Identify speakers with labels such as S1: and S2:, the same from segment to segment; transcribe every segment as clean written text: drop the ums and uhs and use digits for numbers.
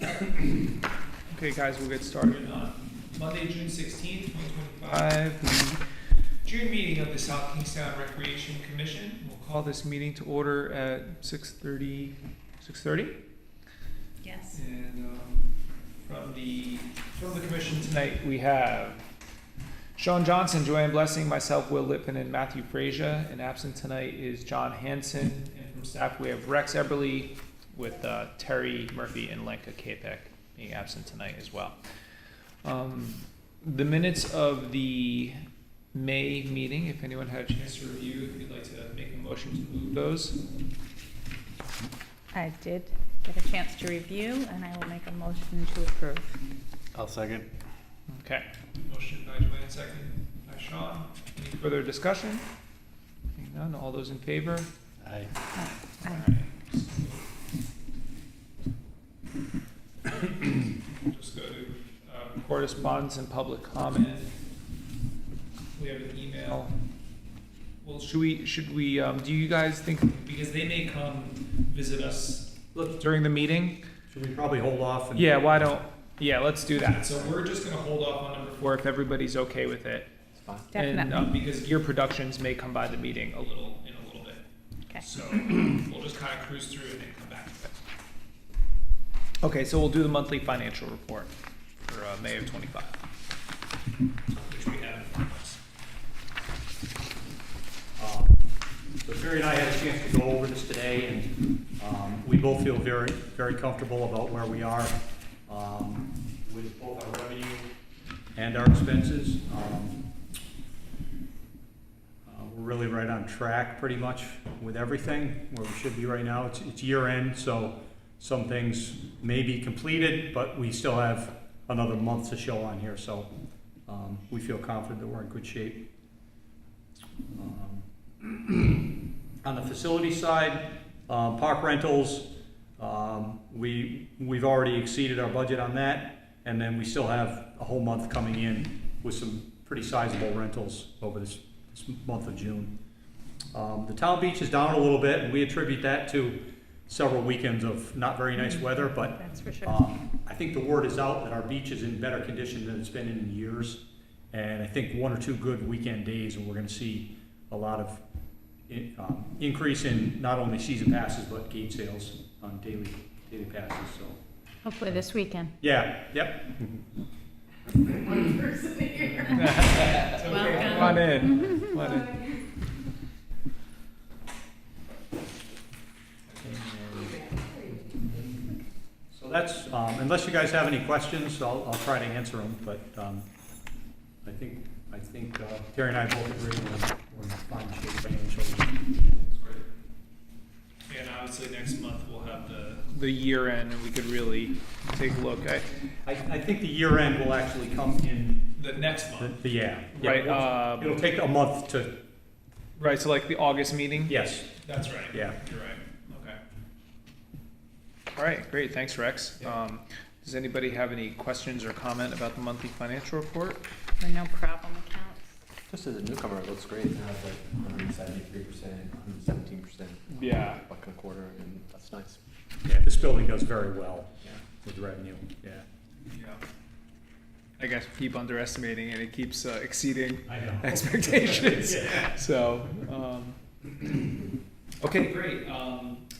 S1: Okay, guys, we'll get started on Monday, June 16th, 2025, the June meeting of the South Kingstown Recreation Commission. We'll call this meeting to order at 6:30. 6:30?
S2: Yes.
S1: And from the commission tonight, we have Sean Johnson, Joanne Blessing, myself, Will Lippin, and Matthew Frazier. And absent tonight is John Hansen. And from staff, we have Rex Eberly with Terry Murphy and Lenka Kapek being absent tonight as well. The minutes of the May meeting, if anyone had a chance to review, if you'd like to make a motion to move those.
S2: I did get a chance to review, and I will make a motion to approve.
S3: I'll second.
S1: Okay. Motion by Joanne, second by Sean. Any further discussion? Hearing none. All those in favor?
S3: Aye.
S1: All
S2: Aye.
S1: right. We'll just go to correspondence and public comment. We have an email. Well, should we, do you guys think, because they may come visit us during the meeting?
S4: Should we probably hold off? And
S1: Yeah, let's do that. So we're just gonna hold off on number 4 if everybody's okay with it.
S3: It's fine.
S2: Definitely.
S1: And because Gear Productions may come by the meeting in a little bit.
S2: Okay.
S1: So we'll just kind of cruise through and then come back to it. Okay, so we'll do the monthly financial report for May of 25, which we have in front of us.
S4: So Terry and I had a chance to go over this today, and we both feel very, very comfortable about where we are with both our revenue and our expenses. We're really right on track pretty much with everything where we should be right now. It's year end, so some things may be completed, but we still have another month to show on here, so we feel confident that we're in good shape. On the facility side, park rentals, we've already exceeded our budget on that, and then we still have a whole month coming in with some pretty sizable rentals over this month of June. The town beach is down a little bit, and we attribute that to several weekends of not very nice weather, but
S2: That's for sure.
S4: I think the word is out that our beach is in better condition than it's been in years, and I think 1 or 2 good weekend days, and we're going to see a lot of increase in not only season passes but gate sales on daily passes. So
S2: Hopefully this weekend.
S4: yeah, yep.
S5: One person here.
S1: Come on in. Come on in.
S4: So that's unless you guys have any questions, I'll try to answer them. But I think Terry and I both agree we're in fine shape financially.
S1: That's great. Yeah, and obviously next month we'll have the year end, and we could really take a look.
S4: I think the year end will actually come in
S1: The next month.
S4: yeah.
S1: Right,
S4: It'll take a month to.
S1: Right, so like the August meeting?
S4: Yes.
S1: That's right.
S4: Yeah.
S1: You're right. Okay. All right, great. Thanks, Rex. Does anybody have any questions or comment about the monthly financial report?
S2: There are no problem accounts.
S3: Just as a newcomer, it looks great. It has like 173%, 117%.
S1: Yeah.
S3: Buck and a quarter, and that's nice.
S4: Yeah, this building does very well with revenue. Yeah.
S1: Yeah. I guess we keep underestimating and it keeps exceeding
S4: I know.
S1: expectations.
S4: Yeah.
S1: So, okay, great.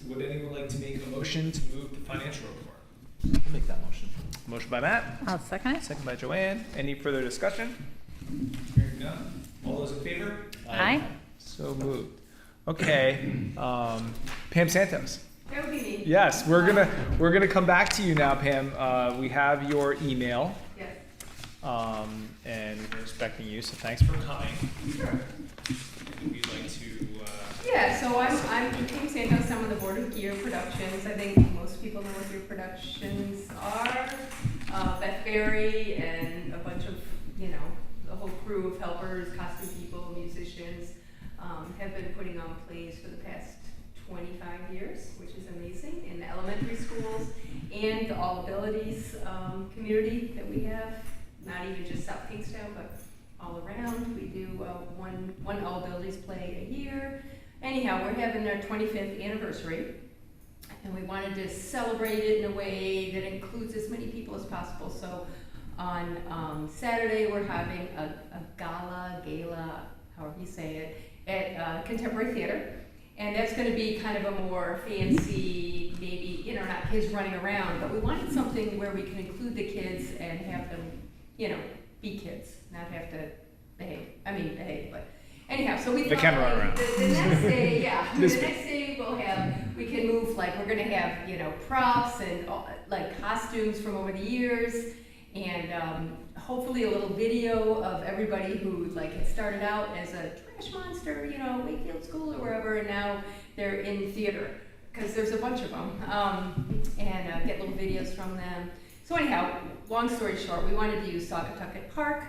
S1: Would anyone like to make a motion to move the financial report?
S3: I'll make that motion.
S1: Motion by Matt,
S2: I'll second it.
S1: second by Joanne. Any further discussion? Hearing none. All those in favor?
S2: Aye.
S1: So moved. Okay, Pam Santos.
S5: That would be me.
S1: Yes, we're gonna come back to you now, Pam. We have your email,
S5: Yes.
S1: and we're expecting you. So thanks for coming.
S5: Sure.
S1: We'd like to.
S5: Yeah, so I'm King Santos. I'm on the board of Gear Productions. I think most people know what Gear Productions are. Beth Berry and a bunch of, the whole crew of helpers, costume people, musicians, have been putting on plays for the past 25 years, which is amazing, in the elementary schools and the All Abilities community that we have, not even just South Kingstown, but all around. We do one All Abilities play a year. Anyhow, we're having our 25th anniversary, And we wanted to celebrate it in a way that includes as many people as possible. So on Saturday, we're having a gala, however you say it, at Contemporary Theater. And that's going to be kind of a more fancy, maybe, you know, not kids running around, but we wanted something where we can include the kids and have them, you know, be kids, not have to behave, but anyhow, so we
S1: They
S5: thought
S1: can run
S5: like,
S1: around.
S5: the next day, yeah, the
S1: This-
S5: next day we can move, like, we're gonna have, you know, props and like costumes from over the years, and hopefully a little video of everybody who like had started out as a trash monster, you know, Wakefield School or wherever, and now they're in theater, because there's a bunch of them, and get little videos from them. So anyhow, long story short, we wanted to use Saugatucket Park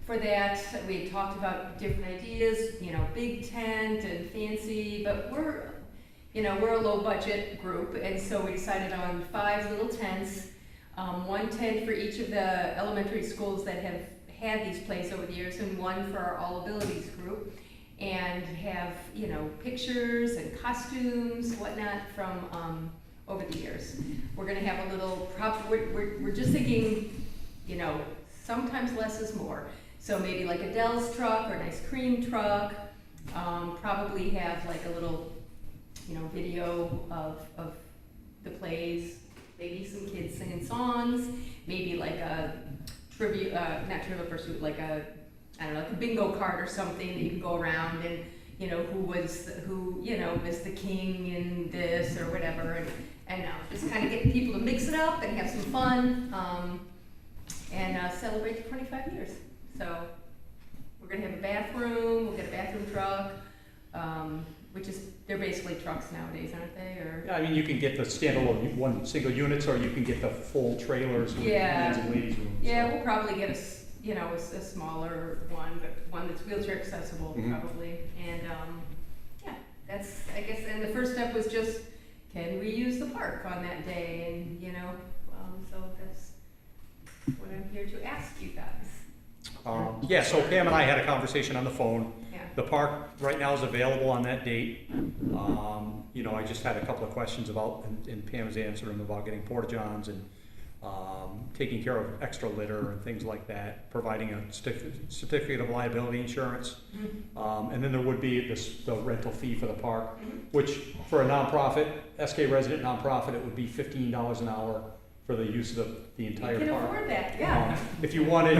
S5: for that. We had talked about different ideas, you know, big tent and fancy, but we're a low budget group, and so we decided on 5 little tents, 1 tent for each of the elementary schools that have had these plays over the years, and 1 for our All Abilities group, and have, you know, pictures and costumes, whatnot from over the years. We're gonna have a little prop, we're just thinking, you know, sometimes less is more. So maybe like a Dell's truck or an ice cream truck, probably have like a little, you know, video of the plays, maybe some kids singing songs, maybe like a not Trivial Pursuit, like a bingo card or something that you can go around and, you know, who you know, is the king in this or whatever, and just kind of get people to mix it up and have some fun, and celebrate the 25 years. So we're gonna have a bathroom, we'll get a bathroom truck, which is, they're basically trucks nowadays, aren't they, or?
S4: Yeah, I mean, you can get the standalone one single units, or you can get the full trailers with
S5: Yeah.
S4: men's and ladies' rooms.
S5: Yeah,
S4: so.
S5: we'll probably get a smaller one, but one that's wheelchair accessible,
S4: Mhm.
S5: probably. And, yeah, that's, I guess, and the first step was just, can we use the park on that day? And, you know, so that's what I'm here to ask you guys.
S4: Yeah, so Pam and I had a conversation on the phone.
S5: Yeah.
S4: The park right now is available on that date. You know, I just had a couple of questions about, and Pam's answering about getting porta-johns and taking care of extra litter and things like that, providing a certificate of liability insurance.
S5: Mhm.
S4: And then there would be the rental fee for the park,
S5: Mhm.
S4: which for a nonprofit, SK resident nonprofit, it would be $15 an hour for the use of the entire
S5: You can
S4: park.
S5: afford that, yeah.
S4: If you wanted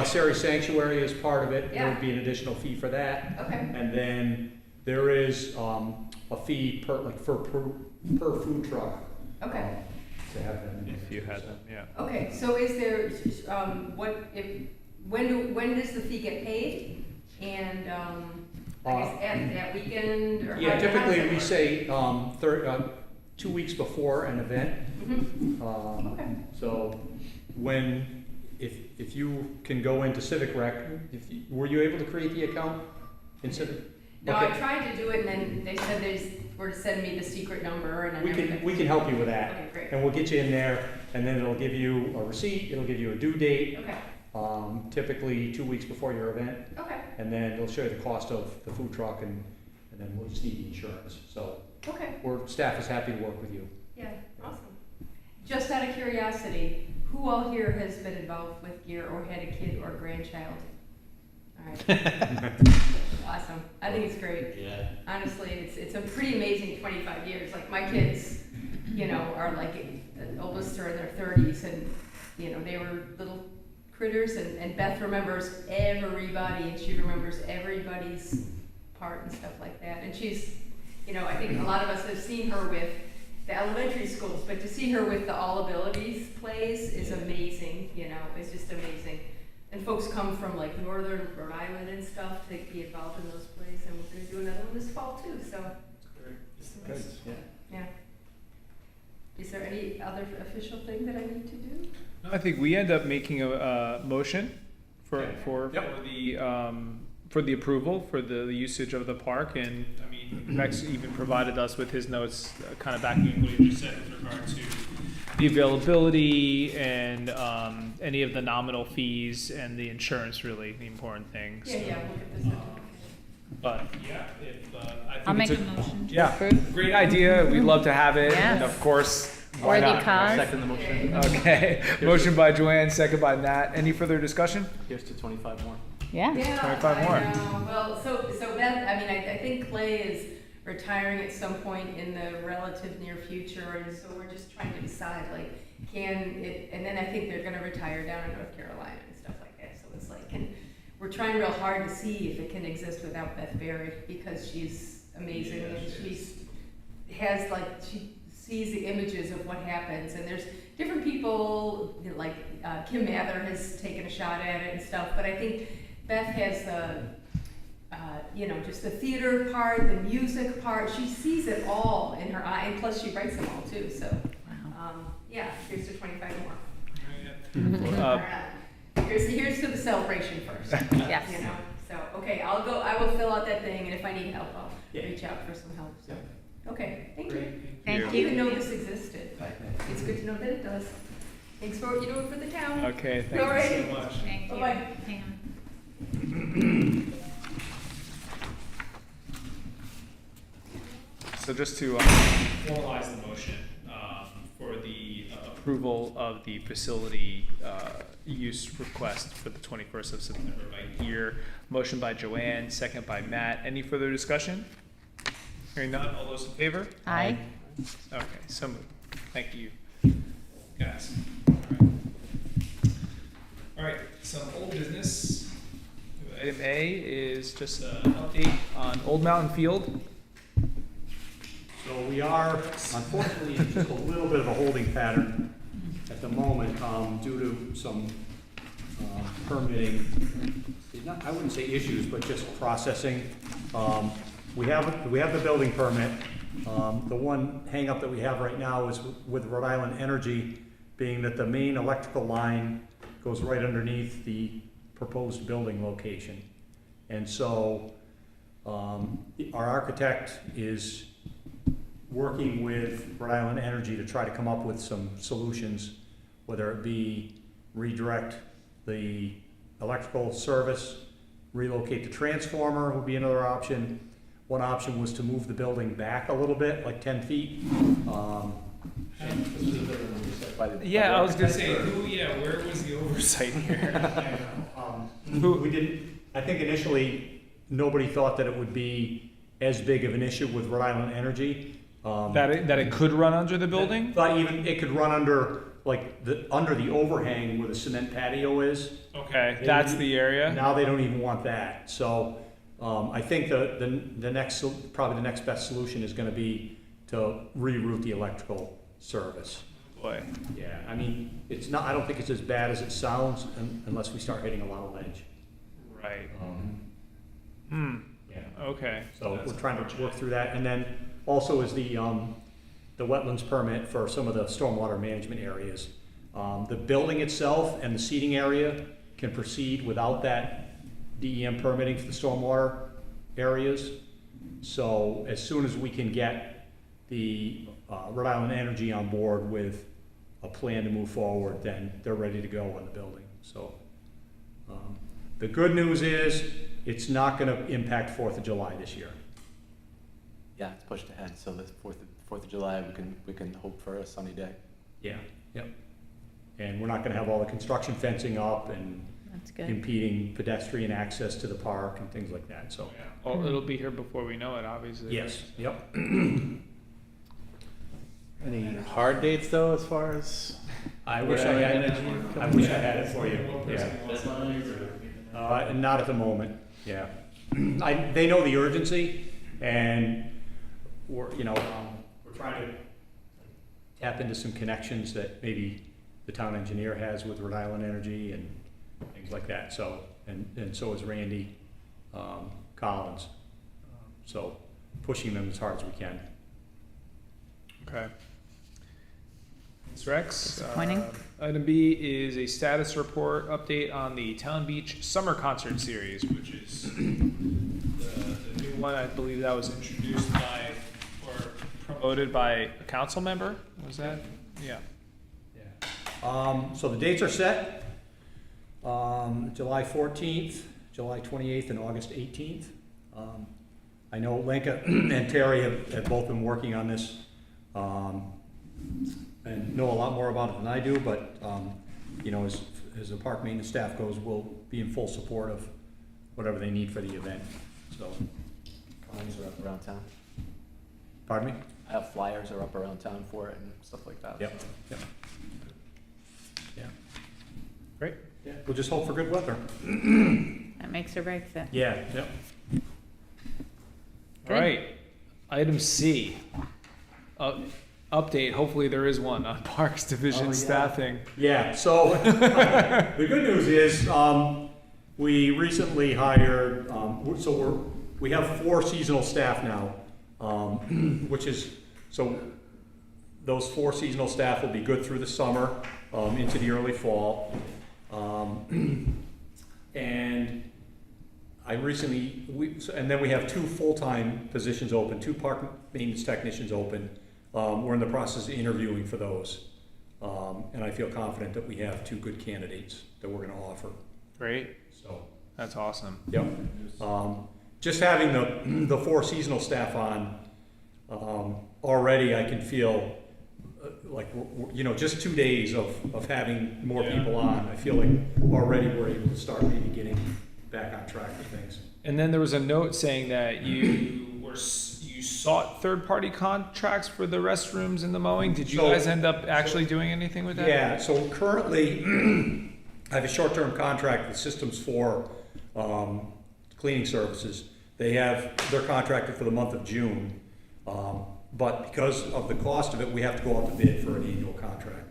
S4: Sari Sanctuary as part of it, there
S5: Yeah.
S4: would be an additional fee for that.
S5: Okay,
S4: And then there is a fee per food truck.
S5: okay.
S4: To have them.
S1: If you had them, yeah.
S5: Okay, so is there, when does the fee get paid? And, I guess at that weekend, or how
S4: Yeah,
S5: does it
S4: typically we
S5: work?
S4: say 2 weeks before an event.
S5: Mhm. Okay.
S4: So if you can go into Civic Rec, were you able to create the account in Civic?
S5: No,
S4: Okay.
S5: I tried to do it, and then they said they were to send me the secret number, and I
S4: We
S5: never
S4: can,
S5: got.
S4: we can help you with that.
S5: Okay, great.
S4: And we'll get you in there, and then it'll give you a receipt, it'll give you a due date,
S5: Okay,
S4: typically 2 weeks before your event,
S5: okay,
S4: and then it'll show you the cost of the food truck, and then we'll just need the insurance. So
S5: okay,
S4: staff is happy to work with you.
S5: yeah, awesome. Just out of curiosity, who all here has been involved with gear or had a kid or grandchild? All right. Awesome. I think it's great.
S3: Yeah.
S5: Honestly, it's a pretty amazing 25 years. Like my kids, you know, are like, the oldest are in their 30s, and, you know, they were little critters, and Beth remembers everybody, and she remembers everybody's part and stuff like that. And she's, you know, I think a lot of us have seen her with the elementary schools, but to see her with the All Abilities plays is amazing, you know, it's just amazing. And folks come from like northern Rhode Island and stuff to be involved in those plays, and we're gonna do another one this fall too, so.
S4: Good, yeah.
S5: Yeah. Is there any other official thing that I need to do?
S1: I think we end up making a motion for
S4: Okay.
S1: for the approval for the usage of the park, and I mean, Rex even provided us with his notes, kind of backing what you just said with regard to the availability and any of the nominal fees and the insurance, really the important things.
S5: Yeah, yeah, we'll get this up.
S1: But yeah, if, I think
S2: I'll make
S1: it's
S2: a motion to
S1: yeah,
S2: approve.
S1: great idea. We'd love to have it. And
S2: Yes.
S1: of course, why
S2: Worthy
S1: not?
S2: cause.
S3: Second the motion.
S1: Okay, motion by Joanne, second by Matt. Any further discussion?
S3: Here's to 25 more.
S2: Yeah.
S5: Yeah,
S1: 25
S5: I
S1: more.
S5: know. Well, so Beth, I mean, I think Clay is retiring at some point in the relative near future, and so we're just trying to decide, like, can it, and then I think they're gonna retire down in North Carolina and stuff like that, so it's like, and we're trying real hard to see if it can exist without Beth Berry, because she's amazing, and has, like, she sees the images of what happens, and there's different people, like, Kim Mather has taken a shot at it and stuff, but I think Beth has the, just the theater part, the music part. She sees it all in her eye, and plus she writes them all too. So, yeah, here's to 25 more. Here's to the celebration first.
S2: Yes.
S5: So okay, I will fill out that thing, and if I need help, I'll
S4: Yeah.
S5: reach out for some help. So, okay, thank you.
S2: Thank
S5: I didn't even know this existed, but it's good to know that it does. Thanks for what you do for the town.
S1: Okay, thank you
S5: Alrighty.
S1: so much.
S2: Thank you.
S5: Bye-bye.
S2: Hang on.
S1: So just to formalize the motion for the approval of the facility use request for the 21st of September by Gear. Motion by Joanne, second by Matt. Any further discussion? Hearing none, all those in favor?
S2: Aye.
S1: Okay, so moved. Thank you, guys. All right, some old business. Item A is just an update on Old Mountain Field.
S4: So we are, unfortunately, in just a little bit of a holding pattern at the moment, due to some permitting, I wouldn't say issues, but just processing. We have the building permit. The one hangup that we have right now is with Rhode Island Energy, being that the main electrical line goes right underneath the proposed building location. And so our architect is working with Rhode Island Energy to try to come up with some solutions, whether it be redirect the electrical service, relocate the transformer would be another option. One option was to move the building back a little bit, like 10 feet.
S1: Yeah, I was gonna say, where was the oversight here?
S4: We didn't, I think initially, nobody thought that it would be as big of an issue with Rhode Island Energy.
S1: That it could run under the building?
S4: Thought even it could run under, under the overhang where the cement patio is.
S1: Okay, that's the area?
S4: Now they don't even want that. So I think the next, probably the next best solution is gonna be to reroute the electrical service.
S1: Boy.
S4: Yeah, I mean, it's not, I don't think it's as bad as it sounds unless we start hitting a lot of ledge.
S1: Right.
S4: Yeah.
S1: Okay.
S4: So we're trying to work through that. And then also is the wetlands permit for some of the stormwater management areas. The building itself and the seating area can proceed without that DEM permitting for the stormwater areas. So as soon as we can get the Rhode Island Energy on board with a plan to move forward, then they're ready to go on the building. So the good news is it's not going to impact 4th of July this year.
S3: Yeah, it's pushed ahead, so the 4th of July, we can hope for a sunny day.
S4: Yeah, yep. And we're not going to have all the construction fencing up and
S2: That's good.
S4: impeding pedestrian access to the park and things like that, so.
S1: Well, it'll be here before we know it, obviously.
S4: Yes, yep.
S6: Any hard dates though, as far as?
S4: I wish I had it for you, yeah. Not at the moment, yeah. They know the urgency, and we're trying to tap into some connections that maybe the town engineer has with Rhode Island Energy and things like that, so, and so is Randy Collins. So pushing them as hard as we can.
S1: Okay. Ms. Rex.
S2: Disappointing.
S1: Item B is a status report update on the Town Beach Summer Concert Series, which is the new one. I believe that was introduced by or promoted by a council member. Was that? Yeah.
S4: So the dates are set, July 14th, July 28th, and August 18th. I know Lenka and Terry have both been working on this, and know a lot more about it than I do, but, you know, as the park maintenance staff goes, we'll be in full support of whatever they need for the event, so.
S3: Flyers are up around town.
S4: Pardon me?
S3: Flyers are up around town for it and stuff like that.
S4: Yep, yep. Yeah.
S1: Great.
S4: Yeah, we'll just hope for good weather.
S2: That makes or breaks it.
S4: Yeah, yep.
S1: All right. Item C. Update. Hopefully there is one on Parks Division
S3: Oh, yeah.
S1: staffing.
S4: Yeah, so the good news is, we recently hired, we have 4 seasonal staff now, which is, so those 4 seasonal staff will be good through the summer, into the early fall. And I recently, and then we have 2 full-time positions open, 2 park maintenance technicians open. We're in the process of interviewing for those. And I feel confident that we have 2 good candidates that we're gonna offer,
S1: Great.
S4: so.
S1: That's awesome.
S4: Yep. Just having the 4 seasonal staff on, already I can feel like, you know, just 2 days of having more people on, I feel like already we're able to start maybe getting back on track with things.
S1: And then there was a note saying that you sought third-party contracts for the restrooms and the mowing. Did you
S4: So-
S1: guys end up actually doing anything with that?
S4: Yeah, so currently, I have a short-term contract with Systems 4 cleaning services. They're contracted for the month of June, but because of the cost of it, we have to go out to bid for an annual contract.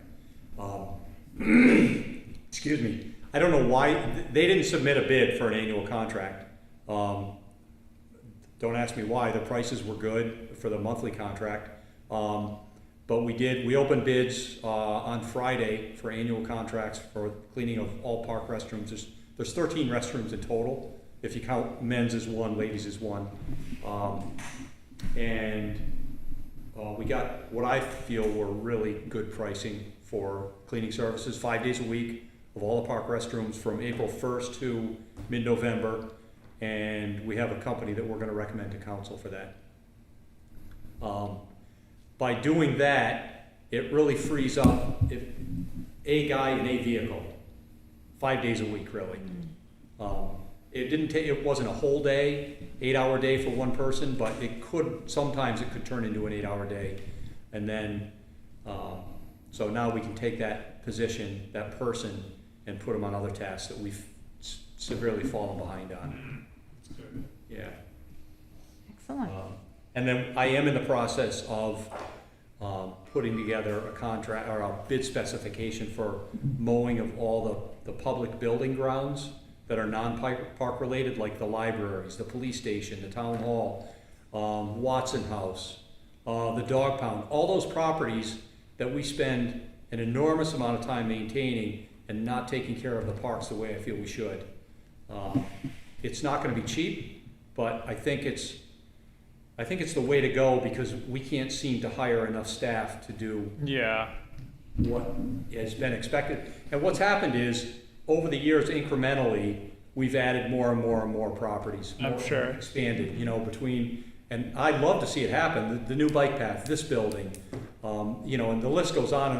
S4: Excuse me, I don't know why, they didn't submit a bid for an annual contract. Don't ask me why, the prices were good for the monthly contract. But we opened bids on Friday for annual contracts for cleaning of all park restrooms. There's 13 restrooms in total, if you count men's as 1, ladies as 1. We got what I feel were really good pricing for cleaning services, 5 days a week of all the park restrooms from April 1st to mid-November. And we have a company that we're gonna recommend to council for that. By doing that, it really frees up a guy in a vehicle, 5 days a week, really. It wasn't a whole day, 8-hour day for one person, but sometimes it could turn into an 8-hour day. And then, so now we can take that position, that person, and put them on other tasks that we've severely fallen behind on. Yeah.
S2: Excellent.
S4: And then I am in the process of putting together a contract or a bid specification for mowing of all the public building grounds that are non-park related, like the libraries, the police station, the town hall, Watson House, the dog pound, all those properties that we spend an enormous amount of time maintaining and not taking care of the parks the way I feel we should. It's not gonna be cheap, but I think it's the way to go because we can't seem to hire enough staff to do
S1: Yeah.
S4: what has been expected. And what's happened is, over the years, incrementally, we've added more and more and more properties.
S1: I'm
S4: more
S1: sure.
S4: Expanded, you know, and I'd love to see it happen, the new bike path, this building, you know, and the list goes on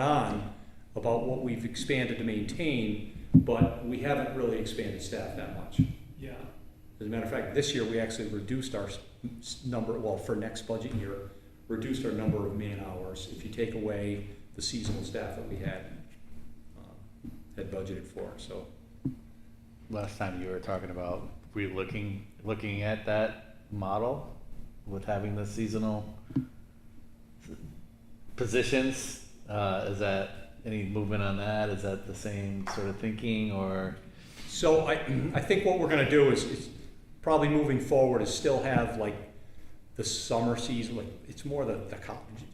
S4: about what we've expanded to maintain, but we haven't really expanded staff that much.
S1: Yeah.
S4: As a matter of fact, this year, we actually reduced our number, well, for next budget year, reduced our number of man hours, if you take away the seasonal staff that we had budgeted for, so.
S6: Last time you were talking about looking at that model with having the seasonal positions. Is that any movement on that? Is that the same sort of thinking or?
S4: So I think what we're gonna do is probably moving forward is still have like the summer season, like it's more the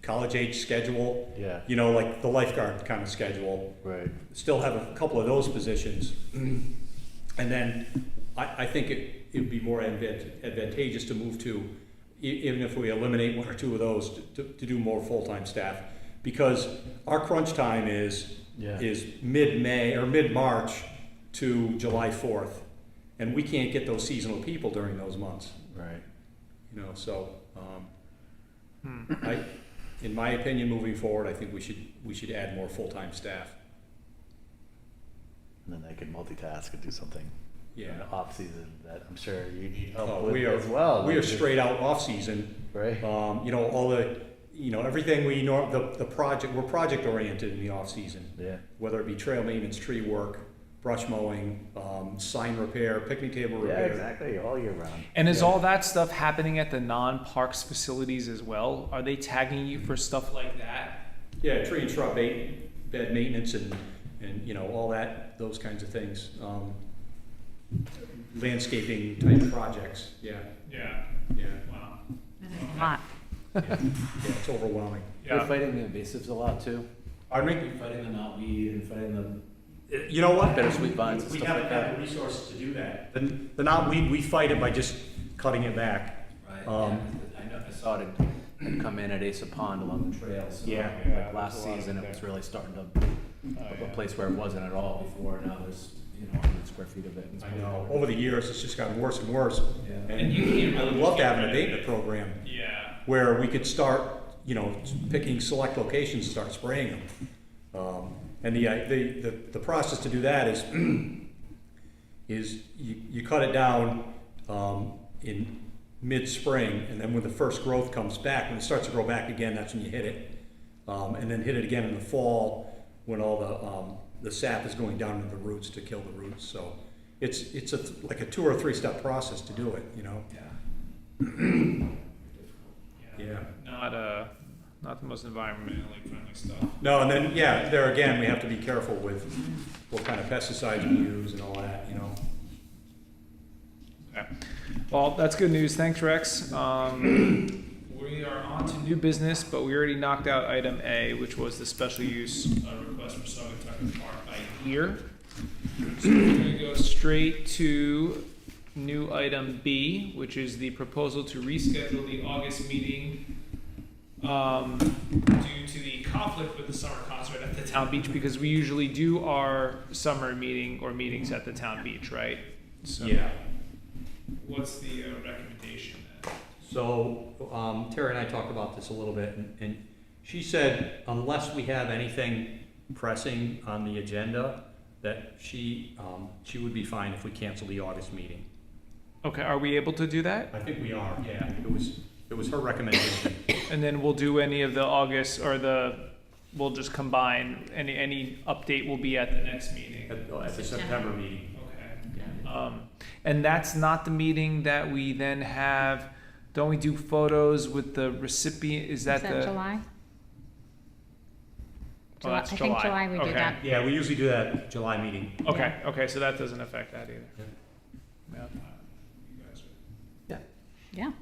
S4: college age schedule.
S6: Yeah.
S4: You know, like the lifeguard kind of schedule.
S6: Right.
S4: Still have a couple of those positions. And then I think it would be more advantageous to move to, even if we eliminate 1 or 2 of those, to do more full-time staff. Because our crunch time is mid-May or mid-March to July 4th. And we can't get those seasonal people during those months,
S6: Right.
S4: you know, so, in my opinion, moving forward, I think we should add more full-time staff.
S6: And then they can multitask and do something
S4: Yeah.
S6: in the off-season that I'm sure you need help
S4: Oh,
S6: with
S4: we are,
S6: as well.
S4: we are
S6: like just-
S4: straight out off-season.
S6: Right.
S4: You know, all the, you know, everything the project, we're project-oriented in the off-season.
S6: Yeah.
S4: Whether it be trail maintenance, tree work, brush mowing, sign repair, picnic table
S6: Yeah,
S4: repair.
S6: exactly, all year round.
S1: And is
S4: Yeah.
S1: all that stuff happening at the non-parks facilities as well? Are they tagging you for stuff like that?
S4: Yeah, tree and shrub bed maintenance and, you know, all that, those kinds of things. Landscaping type projects, yeah,
S1: Yeah.
S4: yeah,
S1: Wow.
S2: Lot.
S4: yeah, it's overwhelming.
S3: You're fighting the invasives a lot too.
S4: Pardon me?
S3: You're fighting the knotweed and fighting the
S4: You know what?
S3: bittersweet vines and
S4: We
S3: stuff
S4: haven't
S3: like
S4: had
S3: that.
S4: the resources to do that. The knotweed, we fight it by just cutting it back.
S3: Right,
S4: Um,
S3: yeah, I know, I saw it had come in at Asa Pond along the trails.
S4: Yeah.
S3: Like last season, it was really starting to, a place where it wasn't at all before, now there's, 100 square feet of it. and it's
S4: I
S3: pretty
S4: know,
S3: cool.
S4: over the years, it's just gotten worse and worse.
S3: Yeah.
S1: And you can't
S4: I would
S1: really
S4: love to have an
S1: keep it.
S4: abatement program
S1: Yeah.
S4: where we could start, picking select locations and start spraying them. And the process to do that is you cut it down in mid-spring, and then when the first growth comes back, when it starts to grow back again, that's when you hit it. And then hit it again in the fall when all the sap is going down into the roots to kill the roots. So it's like a 2 or 3 step process to do it,
S3: Yeah.
S4: Yeah.
S1: Not the most environmentally friendly stuff.
S4: No, and then, there again, we have to be careful with what kind of pesticides we use and all that,
S1: Okay. Well, that's good news. Thanks, Rex. We are on to new business, but we already knocked out item A, which was the special use request for Saugatuck Park here. So we're going to go straight to new item B, which is the proposal to reschedule the August meeting due to the conflict with the summer concert at the town beach, because we usually do our summer meeting or meetings at the town beach, right? So
S4: Yeah.
S1: what's the recommendation then?
S4: So, Terry and I talked about this a little bit, and she said unless we have anything pressing on the agenda, that she would be fine if we cancel the August meeting.
S1: Okay, are we able to do that?
S4: I think we are, yeah. It was her recommendation.
S1: And then we'll do any of the August we'll just combine, any update will be at the next meeting.
S4: At the September meeting.
S1: Okay. And that's not the meeting that we then have, don't we do photos with the recipient, is that the?
S2: July?
S1: Oh, that's
S2: I think July we do
S1: Okay.
S2: that.
S4: Yeah, we usually do that at July meeting.
S1: Okay, so that doesn't affect that either. Yeah. You guys are-
S2: Yeah.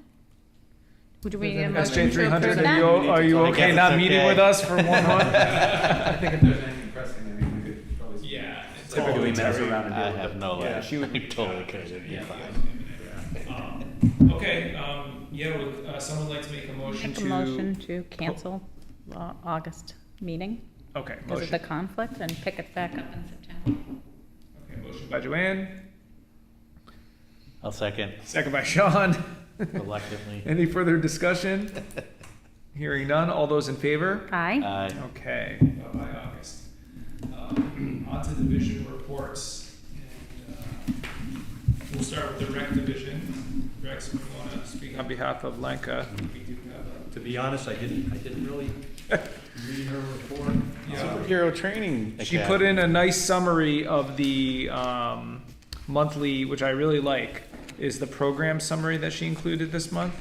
S2: Would we
S3: Doesn't-
S2: motion
S1: SJ
S2: to
S1: 300,
S2: approve
S1: are
S2: that?
S1: you
S6: I
S1: okay
S6: guess
S1: not
S6: it's
S1: meeting
S6: okay.
S1: with us for 1 month?
S3: I think if there's anything pressing, I mean, we could probably.
S1: Yeah.
S3: Typically, we mess around and
S6: I
S3: deal with
S6: have
S3: it.
S6: no
S1: Yeah,
S6: life.
S1: she would be
S6: totally could, it'd be
S1: Yeah.
S6: fine.
S1: Okay, would someone like to make a motion
S2: Make a
S1: to?
S2: motion to cancel August meeting
S1: Okay,
S2: because of the conflict and pick it back up in September.
S1: Okay, motion by Joanne,
S6: I'll second
S1: second by Sean.
S6: reluctantly.
S1: Any further discussion? Hearing none, all those in favor?
S2: Aye.
S6: Aye.
S1: Okay, by August. On to division reports. And, we'll start with the rec division. Rex, if you want to speak on behalf of Lenka, we do have
S4: To be honest, I didn't really read her report.
S6: Superhero training.
S1: She put in a nice summary of the monthly, which I really like, is the program summary that she included this month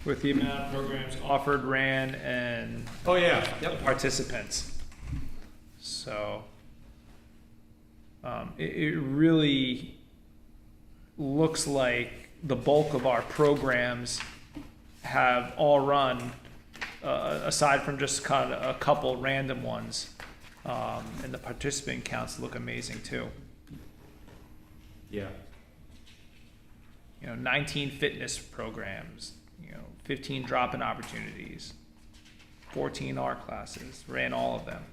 S1: with the amount of programs offered, ran, and
S4: Oh, yeah, yep.
S1: participants. So it really looks like the bulk of our programs have all run, aside from just kind of a couple random ones. And the participant counts look amazing too.
S4: Yeah.
S1: 19 fitness programs, 15 drop-in opportunities, 14 art classes, ran all of them.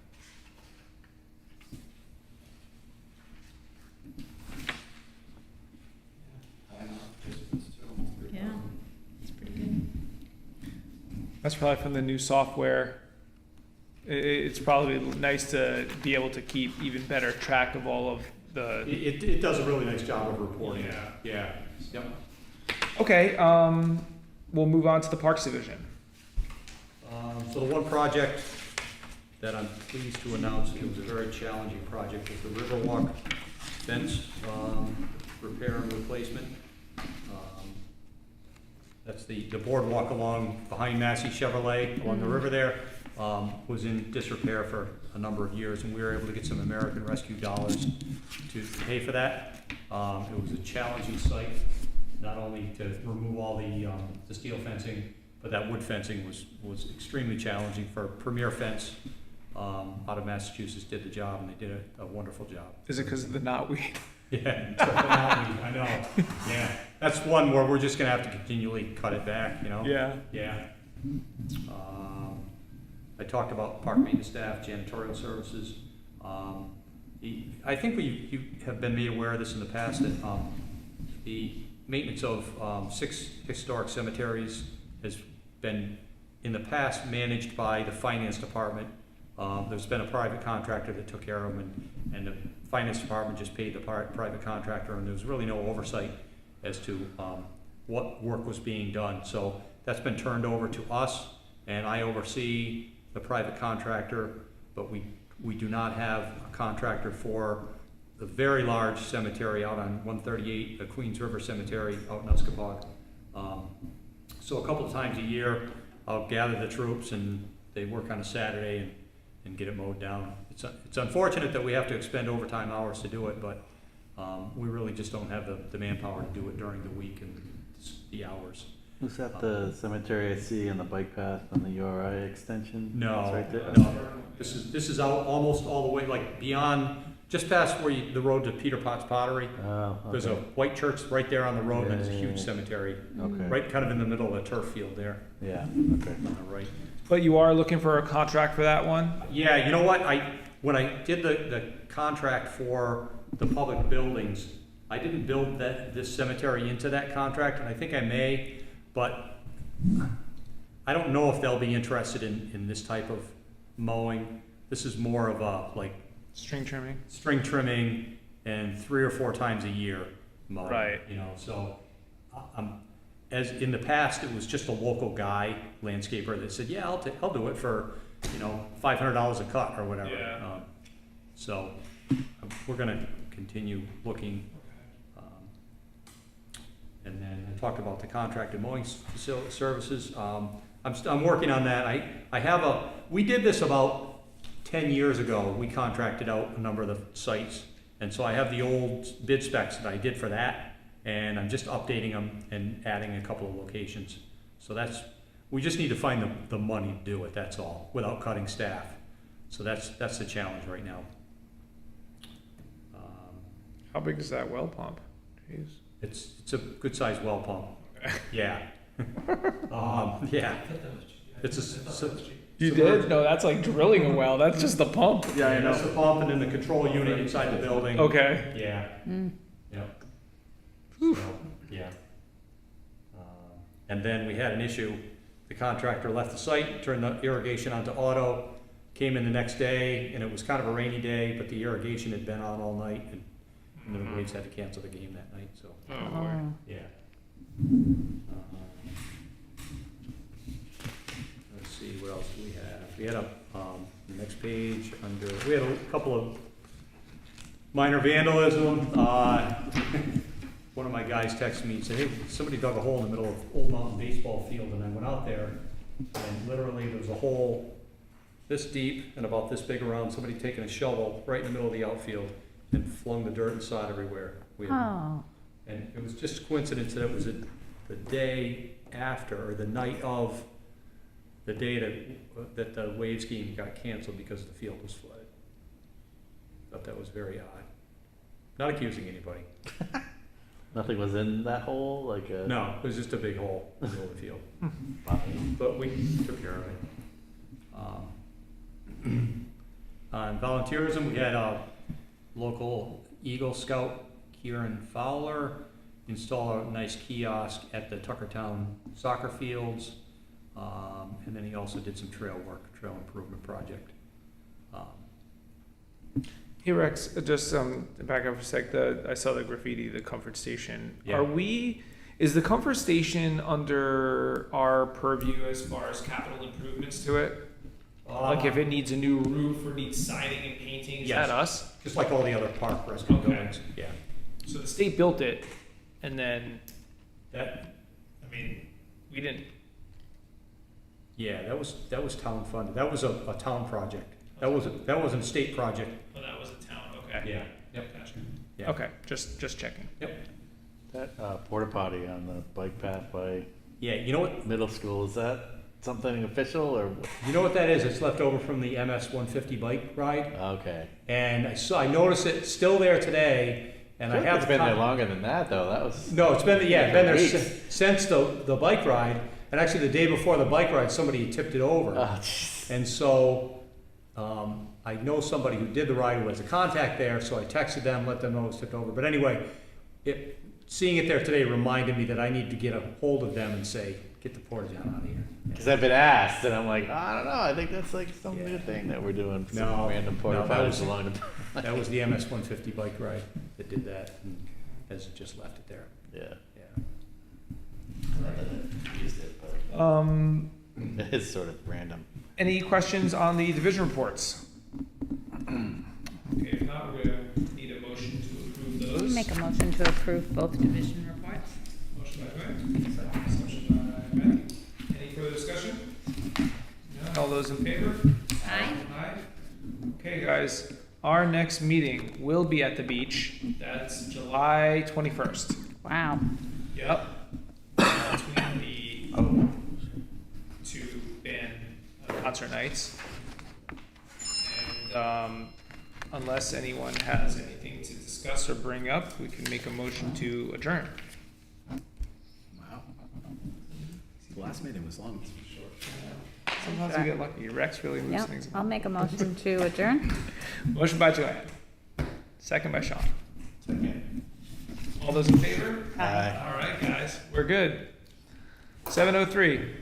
S1: That's probably from the new software. It's probably nice to be able to keep even better track of all of the.
S4: It does a really nice job of reporting. Yeah. Yep.
S1: Okay, we'll move on to the Parks Division.
S4: So the one project that I'm pleased to announce, it was a very challenging project, was the Riverwalk fence repair and replacement. That's the boardwalk along behind Massey Chevrolet along the river there, was in disrepair for a number of years, and we were able to get some American Rescue dollars to pay for that. It was a challenging site, not only to remove all the steel fencing, but that wood fencing was extremely challenging. For Premier Fence out of Massachusetts did the job, and they did a wonderful job.
S1: Is it because of the knotweed?
S4: Yeah, definitely, I know. Yeah, that's one where we're just gonna have to continually cut it back, you know?
S1: Yeah.
S4: Yeah. I talked about park maintenance staff, janitorial services. I think you have been made aware of this in the past, that the maintenance of 6 historic cemeteries has been, in the past, managed by the finance department. There's been a private contractor that took care of them, and the finance department just paid the private contractor, and there was really no oversight as to what work was being done. So that's been turned over to us, and I oversee the private contractor, but we do not have a contractor for the very large cemetery out on 138, the Queens River Cemetery out in Uskapog. So a couple of times a year, I'll gather the troops, and they work on a Saturday and get it mowed down. It's unfortunate that we have to expend overtime hours to do it, but we really just don't have the manpower to do it during the week and the hours.
S6: Was that the cemetery I see on the bike path on the URI extension?
S4: No,
S6: It's right there?
S4: no. This is out almost all the way, like beyond, just past where the road to Peter Potts Pottery.
S6: Oh,
S4: There's a
S6: okay.
S4: white church right there on the road, and there's a
S6: Yeah,
S4: huge
S6: yeah.
S4: cemetery,
S6: Okay.
S4: right kind of in the middle of the turf field there
S6: Yeah, okay.
S4: on the right.
S1: But you are looking for a contract for that one?
S4: Yeah, you know what, when I did the contract for the public buildings, I didn't build this cemetery into that contract, and I think I may, but I don't know if they'll be interested in this type of mowing. This is more of a, like,
S1: String trimming?
S4: string trimming and 3 or 4 times a year mowing.
S1: Right.
S4: You know, so, as in the past, it was just a local guy, landscaper, that said, yeah, I'll do it for, $500 a cut or whatever.
S1: Yeah.
S4: So, we're gonna continue looking. And then I talked about the contracted mowing services. I'm working on that. We did this about 10 years ago. We contracted out a number of the sites. And so I have the old bid specs that I did for that, and I'm just updating them and adding a couple of locations. So we just need to find the money to do it, that's all, without cutting staff. So that's the challenge right now.
S1: How big is that well pump? Jeez.
S4: It's a good sized well pump. Yeah. Yeah. It's
S1: You did? No, that's like drilling a well. That's just the pump.
S4: Yeah, I know. That's the pump, and then the control unit inside the building.
S1: Okay.
S4: Yeah.
S2: Mm.
S4: Yep. So, yeah. And then we had an issue. The contractor left the site, turned the irrigation onto auto, came in the next day, and it was kind of a rainy day, but the irrigation had been on all night, and the Braves had to cancel the game that night, so,
S1: Oh, boy.
S4: yeah. Let's see, what else do we have? We had the next page we had a couple of minor vandalism. One of my guys texted me and said, hey, somebody dug a hole in the middle of Old Mountain baseball field, and I went out there, and literally there was a hole this deep and about this big around, somebody taking a shovel right in the middle of the outfield and flung the dirt and sod everywhere.
S2: Oh,
S4: And it was just a coincidence that it was the day after, or the night of the day that the Waves game got canceled because the field was flooded. Thought that was very odd. Not accusing anybody.
S6: Nothing was in that hole, like a.
S4: No, it was just a big hole in the middle of the field. But we took care of it. On volunteerism, we had a local Eagle Scout, Kieran Fowler, install a nice kiosk at the Tuckertown soccer fields. And then he also did some trail work, trail improvement project.
S1: Hey Rex, just back up for a sec. I saw the graffiti, the comfort station.
S4: Yeah.
S1: Is the comfort station under our purview as far as capital improvements to it? Like if it needs a new roof or needs siding and painting, is
S4: Yes.
S1: that us?
S4: Just like all the other park rescue
S1: Okay.
S4: buildings, yeah.
S1: So the state built it, and then,
S4: That,
S1: I mean, we didn't.
S4: yeah, that was town funded, that was a town project. That wasn't a state project.
S1: Oh, that was a town. Okay.
S4: Yeah, yep,
S1: Gotcha.
S4: yeah.
S1: Okay, just checking.
S4: Yep.
S6: That porta potty on the bike path by
S4: Yeah, you know what,
S6: middle school, is that something official or?
S4: you know what that is? It's left over from the MS 150 bike ride.
S6: Okay.
S4: And I noticed it still there today, and I have.
S6: It's been there longer than that though, that was.
S4: No, it's been there
S6: Weeks.
S4: since the bike ride, and actually the day before the bike ride, somebody tipped it over.
S6: Oh, jeez.
S4: And so, I know somebody who did the ride who has a contact there, so I texted them, let them know it was tipped over. But anyway, seeing it there today reminded me that I need to get a hold of them and say, get the porta john out of here.
S6: Cause I've been asked and I'm like, I don't know, I think that's like some new
S4: Yeah.
S6: thing that we're doing, some
S4: No,
S6: random porta
S4: no, that
S6: potties
S4: was-
S6: along the.
S4: That was the MS 150 bike ride that did that, and has just left it there.
S6: Yeah.
S4: Yeah.
S6: Used it, but
S1: It
S6: it's sort of random.
S1: Any questions on the division reports? Okay, if not, we're gonna need a motion to approve those.
S2: Make a motion to approve both division reports.
S1: Motion by Joanne, discussion by Matthew. Any further discussion? No, all those in favor?
S2: Aye.
S1: Aye. Okay, guys, our next meeting will be at the beach. That's July 21st.
S2: Wow.
S1: Yep. Between the two band concert nights. And unless anyone has anything to discuss or bring up, we can make a motion to adjourn.
S3: Wow. The last meeting was long.
S1: Sometimes we get lucky. Rex really moves
S2: Yep,
S1: things.
S2: I'll make a motion to adjourn.
S1: Motion by Joanne. Second by Sean. All those in favor?
S6: Aye.
S1: All right, guys, we're good. 7:03.